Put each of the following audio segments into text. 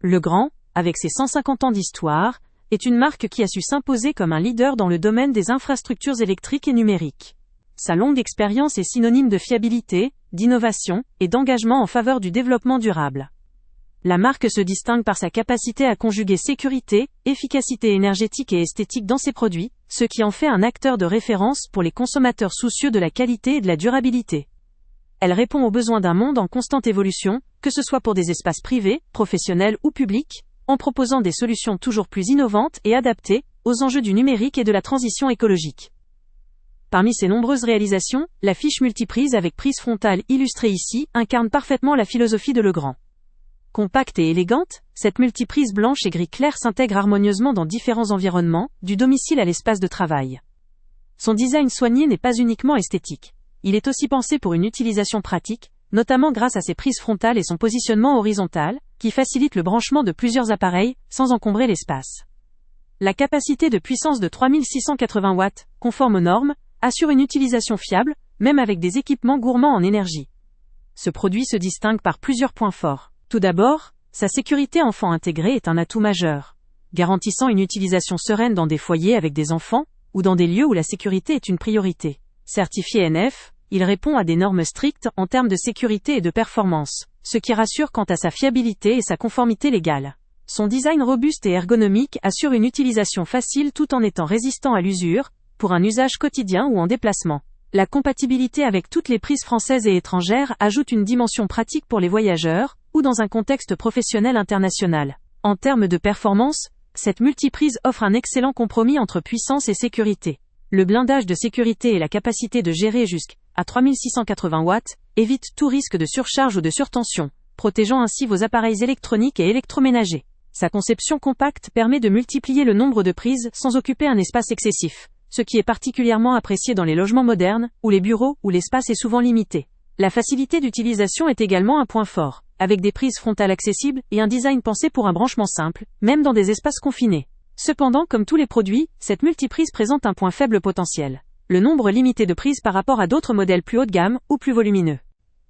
Legrand, avec ses 150 ans d'histoire, est une marque qui a su s'imposer comme un leader dans le domaine des infrastructures électriques et numériques. Sa longue expérience est synonyme de fiabilité, d'innovation et d'engagement en faveur du développement durable. La marque se distingue par sa capacité à conjuguer sécurité, efficacité énergétique et esthétique dans ses produits, ce qui en fait un acteur de référence pour les consommateurs soucieux de la qualité et de la durabilité. Elle répond aux besoins d'un monde en constante évolution, que ce soit pour des espaces privés, professionnels ou publics, en proposant des solutions toujours plus innovantes et adaptées aux enjeux du numérique et de la transition écologique. Parmi ses nombreuses réalisations, la fiche multiprise avec prise frontale illustrée ici incarne parfaitement la philosophie de Legrand. Compacte et élégante, cette multiprise blanche et gris clair s'intègre harmonieusement dans différents environnements, du domicile à l'espace de travail. Son design soigné n'est pas uniquement esthétique. Il est aussi pensé pour une utilisation pratique, notamment grâce à ses prises frontales et son positionnement horizontal, qui facilite le branchement de plusieurs appareils, sans encombrer l'espace. La capacité de puissance de 3680 watts, conforme aux normes, assure une utilisation fiable, même avec des équipements gourmands en énergie. Ce produit se distingue par plusieurs points forts. Tout d'abord, sa sécurité enfant intégrée est un atout majeur, garantissant une utilisation sereine dans des foyers avec des enfants, ou dans des lieux où la sécurité est une priorité. Certifié NF, il répond à des normes strictes en termes de sécurité et de performance, ce qui rassure quant à sa fiabilité et sa conformité légale. Son design robuste et ergonomique assure une utilisation facile tout en étant résistant à l'usure, pour un usage quotidien ou en déplacement. La compatibilité avec toutes les prises françaises et étrangères ajoute une dimension pratique pour les voyageurs, ou dans un contexte professionnel international. En termes de performance, cette multiprise offre un excellent compromis entre puissance et sécurité. Le blindage de sécurité et la capacité de gérer jusqu'à 3680 watts évite tout risque de surcharge ou de surtension, protégeant ainsi vos appareils électroniques et électroménagers. Sa conception compacte permet de multiplier le nombre de prises sans occuper un espace excessif, ce qui est particulièrement apprécié dans les logements modernes, ou les bureaux où l'espace est souvent limité. La facilité d'utilisation est également un point fort, avec des prises frontales accessibles et un design pensé pour un branchement simple, même dans des espaces confinés. Cependant, comme tous les produits, cette multiprise présente un point faible potentiel: le nombre limité de prises par rapport à d'autres modèles plus haut de gamme ou plus volumineux.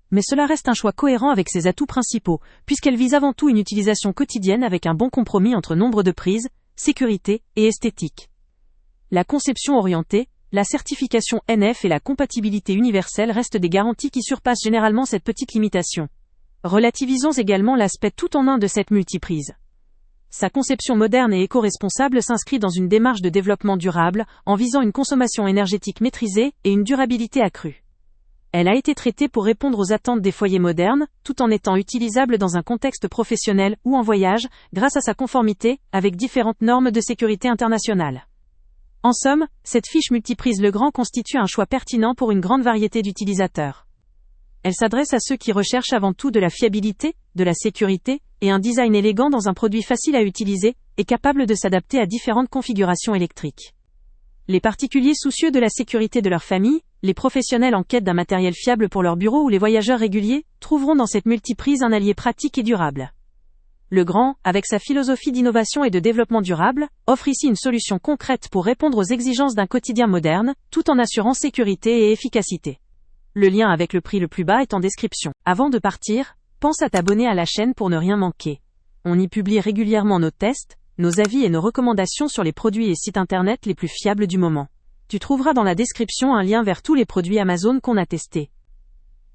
Mais cela reste un choix cohérent avec ses atouts principaux, puisqu'elle vise avant tout une utilisation quotidienne avec un bon compromis entre nombre de prises, sécurité et esthétique. La conception orientée, la certification NF et la compatibilité universelle restent des garanties qui surpassent généralement cette petite limitation. Relativisons également l'aspect tout en un de cette multiprise. Sa conception moderne et éco-responsable s'inscrit dans une démarche de développement durable, en visant une consommation énergétique maîtrisée et une durabilité accrue. Elle a été traitée pour répondre aux attentes des foyers modernes, tout en étant utilisable dans un contexte professionnel ou en voyage, grâce à sa conformité avec différentes normes de sécurité internationales. En somme, cette fiche multiprise Legrand constitue un choix pertinent pour une grande variété d'utilisateurs. Elle s'adresse à ceux qui recherchent avant tout de la fiabilité, de la sécurité, et un design élégant dans un produit facile à utiliser, et capable de s'adapter à différentes configurations électriques. Les particuliers soucieux de la sécurité de leur famille, les professionnels en quête d'un matériel fiable pour leur bureau ou les voyageurs réguliers, trouveront dans cette multiprise un allié pratique et durable. Legrand, avec sa philosophie d'innovation et de développement durable, offre ici une solution concrète pour répondre aux exigences d'un quotidien moderne, tout en assurant sécurité et efficacité. Le lien avec le prix le plus bas est en description. Avant de partir, pense à t'abonner à la chaîne pour ne rien manquer. On y publie régulièrement nos tests, nos avis et nos recommandations sur les produits et sites internet les plus fiables du moment. Tu trouveras dans la description un lien vers tous les produits Amazon qu'on a testés.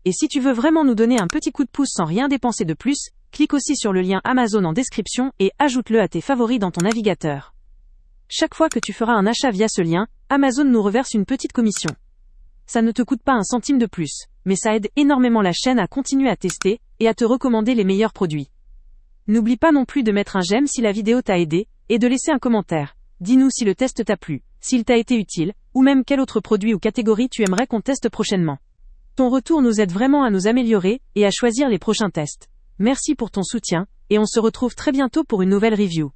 Et si tu veux vraiment nous donner un petit coup de pouce sans rien dépenser de plus, clique aussi sur le lien Amazon en description et ajoute-le à tes favoris dans ton navigateur. Chaque fois que tu feras un achat via ce lien, Amazon nous reverse une petite commission. Ça ne te coûte pas un centime de plus, mais ça aide énormément la chaîne à continuer à tester et à te recommander les meilleurs produits. N'oublie pas non plus de mettre un j'aime si la vidéo t'a aidé, et de laisser un commentaire. Dis-nous si le test t'a plu, s'il t'a été utile, ou même quel autre produit ou catégorie tu aimerais qu'on teste prochainement. Ton retour nous aide vraiment à nous améliorer et à choisir les prochains tests. Merci pour ton soutien, et on se retrouve très bientôt pour une nouvelle review.